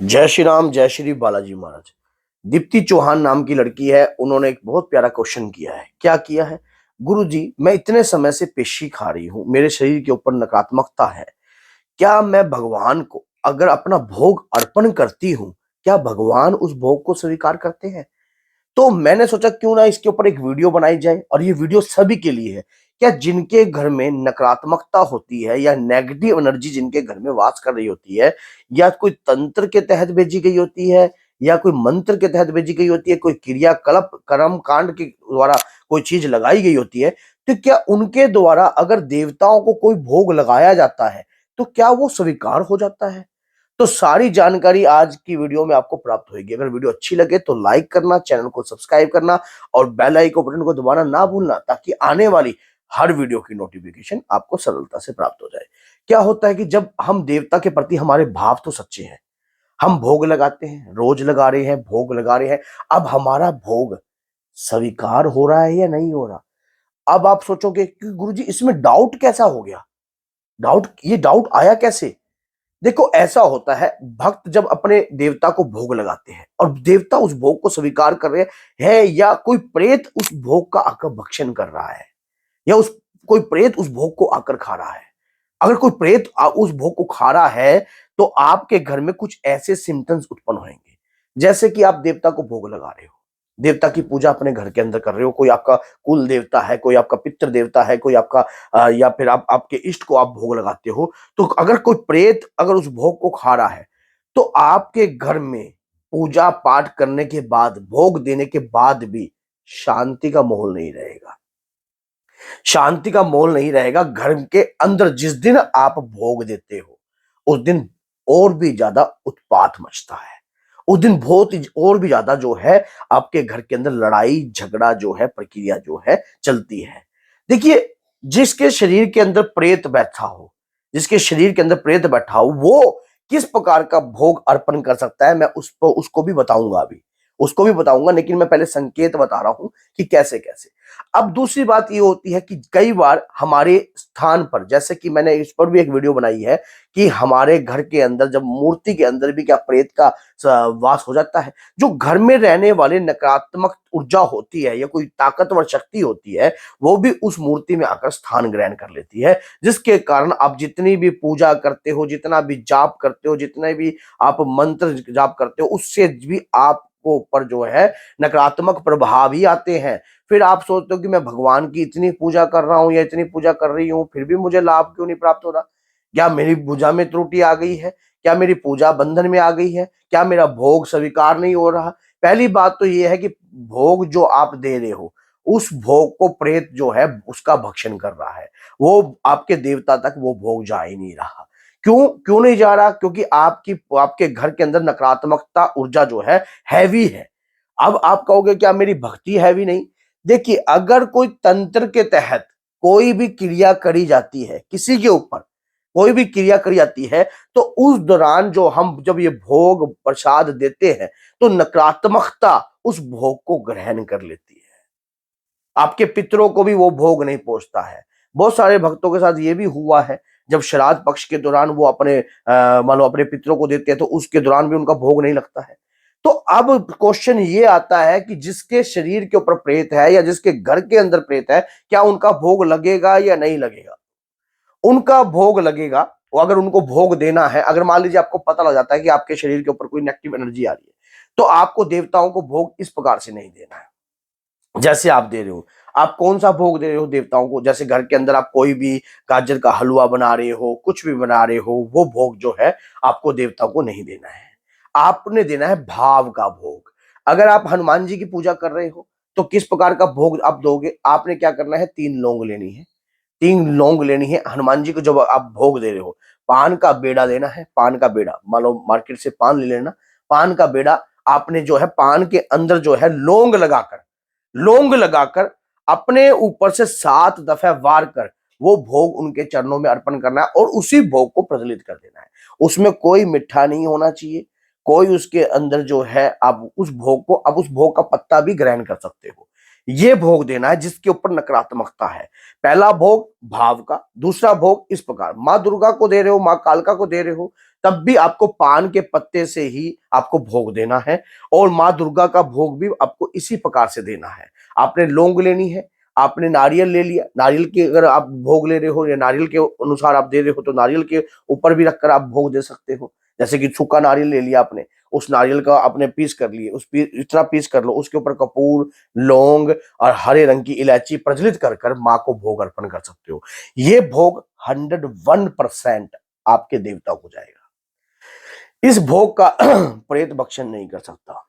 जय श्री राम, जय श्री बालाजी महाराज। दीप्ति चौहान नाम की लड़की है। उन्होंने एक बहुत प्यारा क्वेश्चन किया है। क्या किया है? गुरुजी, मैं इतने समय से पेशी खा रही हूँ, मेरे शरीर के ऊपर नकारात्मकता है। क्या मैं भगवान को अगर अपना भोग अर्पण करती हूँ, क्या भगवान उस भोग को स्वीकार करते हैं? तो मैंने सोचा क्यों ना इसके ऊपर एक वीडियो बनाई जाए, और ये वीडियो सभी के लिए है। क्या जिनके घर में नकारात्मकता होती है या नेगेटिव एनर्जी जिनके घर में वास कर रही होती है, या कोई तंत्र के तहत भेजी गई होती है, या कोई मंत्र के तहत भेजी गई होती है, कोई क्रियाकलाप कर्म कांड के द्वारा कोई चीज लगाई गई होती है, तो क्या उनके द्वारा अगर देवताओं को कोई भोग लगाया जाता है तो क्या वो स्वीकार हो जाता है? तो सारी जानकारी आज की वीडियो में आपको प्राप्त होगी। अगर वीडियो अच्छी लगे तो लाइक करना, चैनल को सब्सक्राइब करना और बेल आइकन बटन को दबाना ना भूलना, ताकि आने वाली हर वीडियो की नोटिफिकेशन आपको सरलता से प्राप्त हो जाए। क्या होता है कि जब हम देवता के प्रति हमारे भाव तो सच्चे हैं, हम भोग लगाते हैं, रोज लगा रहे हैं, भोग लगा रहे हैं। अब हमारा भोग स्वीकार हो रहा है या नहीं हो रहा? अब आप सोचोगे कि गुरुजी इसमें डाउट कैसा हो गया? ये डाउट आया कैसे? देखो, ऐसा होता है, भक्त जब अपने देवता को भोग लगाते हैं और देवता उस भोग को स्वीकार कर रहे हैं, या कोई प्रेत उस भोग का आकर भक्षण कर रहा है, या कोई प्रेत उस भोग को आकर खा रहा है। अगर कोई प्रेत उस भोग को खा रहा है तो आपके घर में कुछ ऐसे सिम्टम्स उत्पन्न होंगे। जैसे कि आप देवता को भोग लगा रहे हो, देवता की पूजा अपने घर के अंदर कर रहे हो, कोई आपका कुल देवता है, कोई आपका पितृ देवता है, कोई आपका या फिर आप आपके इष्ट को आप भोग लगाते हो। तो अगर कोई प्रेत अगर उस भोग को खा रहा है तो आपके घर में पूजा पाठ करने के बाद, भोग देने के बाद भी शांति का माहौल नहीं रहेगा। शांति का माहौल नहीं रहेगा घर के अंदर। जिस दिन आप भोग देते हो उस दिन और भी ज्यादा उत्पात मचता है। उस दिन बहुत ही और भी ज्यादा जो है आपके घर के अंदर लड़ाई झगड़ा जो है, प्रक्रिया जो है चलती है। देखिए, जिसके शरीर के अंदर प्रेत बैठा हो, जिसके शरीर के अंदर प्रेत बैठा हो, वो किस प्रकार का भोग अर्पण कर सकता है, मैं उसको भी बताऊंगा अभी। उसको भी बताऊंगा, लेकिन मैं पहले संकेत बता रहा हूं कि कैसे कैसे। अब दूसरी बात ये होती है कि कई बार हमारे स्थान पर, जैसे कि मैंने इस पर भी एक वीडियो बनाई है, कि हमारे घर के अंदर जब मूर्ति के अंदर भी क्या प्रेत का वास हो जाता है। जो घर में रहने वाले नकारात्मक ऊर्जा होती है या कोई ताकतवर शक्ति होती है, वो भी उस मूर्ति में आकर स्थान ग्रहण कर लेती है, जिसके कारण आप जितनी भी पूजा करते हो, जितना भी जाप करते हो, जितने भी आप मंत्र जाप करते हो, उससे भी आपको ऊपर जो है नकारात्मक प्रभाव ही आते हैं। फिर आप सोचते हो कि मैं भगवान की इतनी पूजा कर रहा हूं या इतनी पूजा कर रही हूं, फिर भी मुझे लाभ क्यों नहीं प्राप्त हो रहा? क्या मेरी पूजा में त्रुटि आ गई है? क्या मेरी पूजा बंधन में आ गई है? क्या मेरा भोग स्वीकार नहीं हो रहा? पहली बात तो ये है कि भोग जो आप दे रहे हो, उस भोग को प्रेत जो है उसका भक्षण कर रहा है। वो आपके देवता तक वो भोग जा ही नहीं रहा। क्यों क्यों नहीं जा रहा? क्योंकि आपके घर के अंदर नकारात्मकता ऊर्जा जो है हैवी है। अब आप कहोगे क्या मेरी भक्ति हैवी नहीं? देखिए, अगर कोई तंत्र के तहत कोई भी क्रिया करी जाती है किसी के ऊपर, कोई भी क्रिया करी जाती है, तो उस दौरान जो हम जब ये भोग प्रसाद देते हैं तो नकारात्मकता उस भोग को ग्रहण कर लेती है। आपके पितरों को भी वो भोग नहीं पहुंचता है। बहुत सारे भक्तों के साथ ये भी हुआ है, जब श्राद्ध पक्ष के दौरान वो अपने मान लो अपने पितरों को देते हैं तो उसके दौरान भी उनका भोग नहीं लगता है। तो अब क्वेश्चन ये आता है कि जिसके शरीर के ऊपर प्रेत है या जिसके घर के अंदर प्रेत है, क्या उनका भोग लगेगा या नहीं लगेगा? उनका भोग लगेगा। और अगर उनको भोग देना है, अगर मान लीजिए आपको पता लग जाता है कि आपके शरीर के ऊपर कोई नेगेटिव एनर्जी आ रही है, तो आपको देवताओं को भोग इस प्रकार से नहीं देना है जैसे आप दे रहे हो। आप कौन सा भोग दे रहे हो देवताओं को? जैसे घर के अंदर आप कोई भी गाजर का हलवा बना रहे हो, कुछ भी बना रहे हो, वो भोग जो है आपको देवताओं को नहीं देना है। आपने देना है भाव का भोग। अगर आप हनुमान जी की पूजा कर रहे हो तो किस प्रकार का भोग आप दोगे? आपने क्या करना है, 3 लौंग लेनी है। 3 लौंग लेनी है हनुमान जी को। जब आप भोग दे रहे हो, पान का बेड़ा लेना है। पान का बेड़ा, मान लो मार्केट से पान ले लेना। पान का बेड़ा आपने जो है पान के अंदर जो है लौंग लगाकर अपने ऊपर से 7 दफे वार कर वो भोग उनके चरणों में अर्पण करना है, और उसी भोग को प्रज्वलित कर देना है। उसमें कोई मिठा नहीं होना चाहिए, कोई उसके अंदर जो है, आप उस भोग का पत्ता भी ग्रहण कर सकते हो, ये भोग देना है जिसके ऊपर नकारात्मकता है। पहला भोग भाव का, दूसरा भोग इस प्रकार माँ दुर्गा को दे रहे हो, माँ कालका को दे रहे हो, तब भी आपको पान के पत्ते से ही आपको भोग देना है। और माँ दुर्गा का भोग भी आपको इसी प्रकार से देना है। आपने लौंग लेनी है, आपने नारियल ले लिया, नारियल के अगर आप भोग ले रहे हो या नारियल के अनुसार आप दे रहे हो तो नारियल के ऊपर भी रखकर आप भोग दे सकते हो। जैसे कि सूखा नारियल ले लिया आपने, उस नारियल का आपने पीस कर लिए, उस पीस इतना पीस कर लो, उसके ऊपर कपूर, लौंग और हरे रंग की इलायची प्रज्वलित कर कर माँ को भोग अर्पण कर सकते हो। ये भोग 101% आपके देवता को जाएगा। इस भोग का प्रेत भक्षण नहीं कर सकता,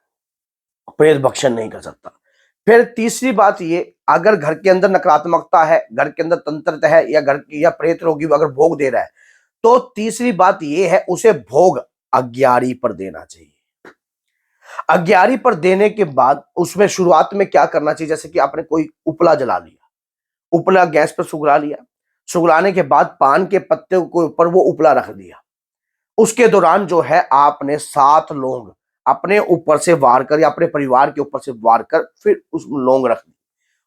प्रेत भक्षण नहीं कर सकता। फिर तीसरी बात ये, अगर घर के अंदर नकारात्मकता है, घर के अंदर तंत्र है या घर की या प्रेत रोगी अगर भोग दे रहा है, तो तीसरी बात ये है उसे भोग अग्यारी पर देना चाहिए। अग्यारी पर देने के बाद उसमें शुरुआत में क्या करना चाहिए, जैसे कि आपने कोई उपला जला लिया, उपला गैस पर सुगला लिया, सुगलाने के बाद पान के पत्ते के ऊपर वो उपला रख दिया। उसके दौरान जो है आपने 7 लौंग अपने ऊपर से वार कर या अपने परिवार के ऊपर से वार कर फिर उस लौंग रख दी।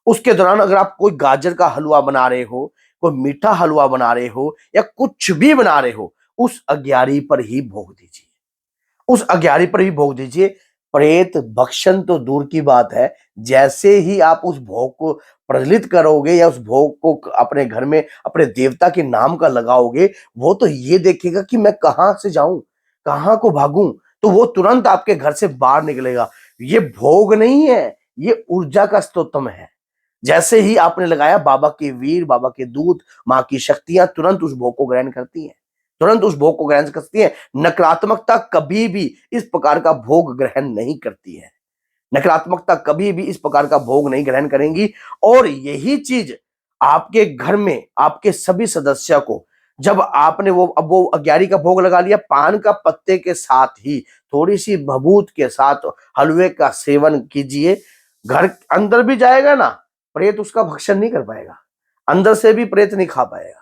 उसके दौरान अगर आप कोई गाजर का हलवा बना रहे हो, कोई मीठा हलवा बना रहे हो या कुछ भी बना रहे हो, उस अग्यारी पर ही भोग दीजिए, उस अग्यारी पर ही भोग दीजिए। प्रेत भक्षण तो दूर की बात है, जैसे ही आप उस भोग को प्रज्वलित करोगे या उस भोग को अपने घर में अपने देवता के नाम का लगाओगे, वो तो ये देखेगा कि मैं कहां से जाऊं, कहां को भागूं, तो वो तुरंत आपके घर से बाहर निकलेगा। ये भोग नहीं है, ये ऊर्जा का स्तोत्रम है। जैसे ही आपने लगाया, बाबा के वीर, बाबा के दूत, माँ की शक्तियां तुरंत उस भोग को ग्रहण करती हैं, तुरंत उस भोग को ग्रहण करती है। नकारात्मकता कभी भी इस प्रकार का भोग ग्रहण नहीं करती है, नकारात्मकता कभी भी इस प्रकार का भोग नहीं ग्रहण करेंगी। और यही चीज आपके घर में आपके सभी सदस्य को, जब आपने अब वो अग्यारी का भोग लगा लिया, पान का पत्ते के साथ ही थोड़ी सी भभूत के साथ हलवे का सेवन कीजिए। घर अंदर भी जाएगा ना, प्रेत उसका भक्षण नहीं कर पाएगा, अंदर से भी प्रेत नहीं खा पाएगा,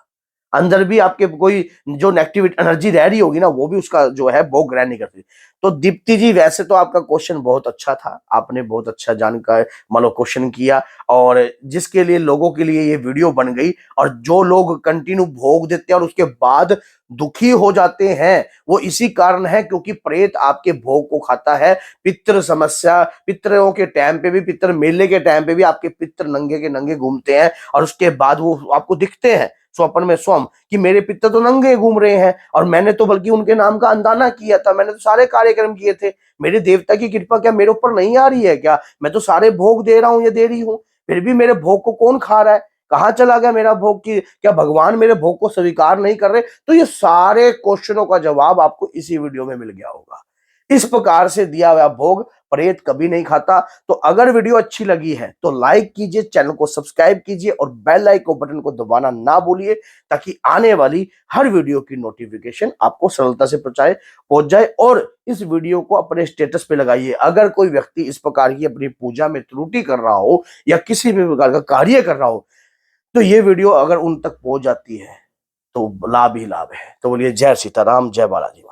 अंदर भी आपके कोई जो नेगेटिव एनर्जी रह रही होगी ना, वो भी उसका जो है भोग ग्रहण नहीं करती। तो दीप्ति जी, वैसे तो आपका क्वेश्चन बहुत अच्छा था, आपने बहुत अच्छा जानकर मान लो क्वेश्चन किया, और जिसके लिए लोगों के लिए ये वीडियो बन गई। और जो लोग कंटिन्यू भोग देते हैं और उसके बाद दुखी हो जाते हैं, वो इसी कारण है क्योंकि प्रेत आपके भोग को खाता है। पितृ समस्या, पितरों के टाइम पे भी, पितृ मेले के टाइम पे भी आपके पितृ नंगे के नंगे घूमते हैं, और उसके बाद वो आपको दिखते हैं स्वप्न में स्वयं कि मेरे पिता तो नंगे घूम रहे हैं, और मैंने तो बल्कि उनके नाम का अंदाना किया था, मैंने तो सारे कार्यक्रम किए थे, मेरे देवता की कृपा क्या मेरे ऊपर नहीं आ रही है क्या, मैं तो सारे भोग दे रहा हूं या दे रही हूं, फिर भी मेरे भोग को कौन खा रहा है, कहाँ चला गया मेरा भोग, की क्या भगवान मेरे भोग को स्वीकार नहीं कर रहे। तो ये सारे क्वेश्चनों का जवाब आपको इसी वीडियो में मिल गया होगा। इस प्रकार से दिया हुआ भोग प्रेत कभी नहीं खाता। तो अगर वीडियो अच्छी लगी है तो लाइक कीजिए, चैनल को सब्सक्राइब कीजिए और बेल आइकन बटन को दबाना ना भूलिए, ताकि आने वाली हर वीडियो की नोटिफिकेशन आपको सरलता से पहुंच जाए। और इस वीडियो को अपने स्टेटस पे लगाइए। अगर कोई व्यक्ति इस प्रकार की अपनी पूजा में त्रुटि कर रहा हो या किसी भी प्रकार का कार्य कर रहा हो, तो ये वीडियो अगर उन तक पहुंच जाती है तो लाभ ही लाभ है। तो बोलिए जय सीताराम, जय बालाजी।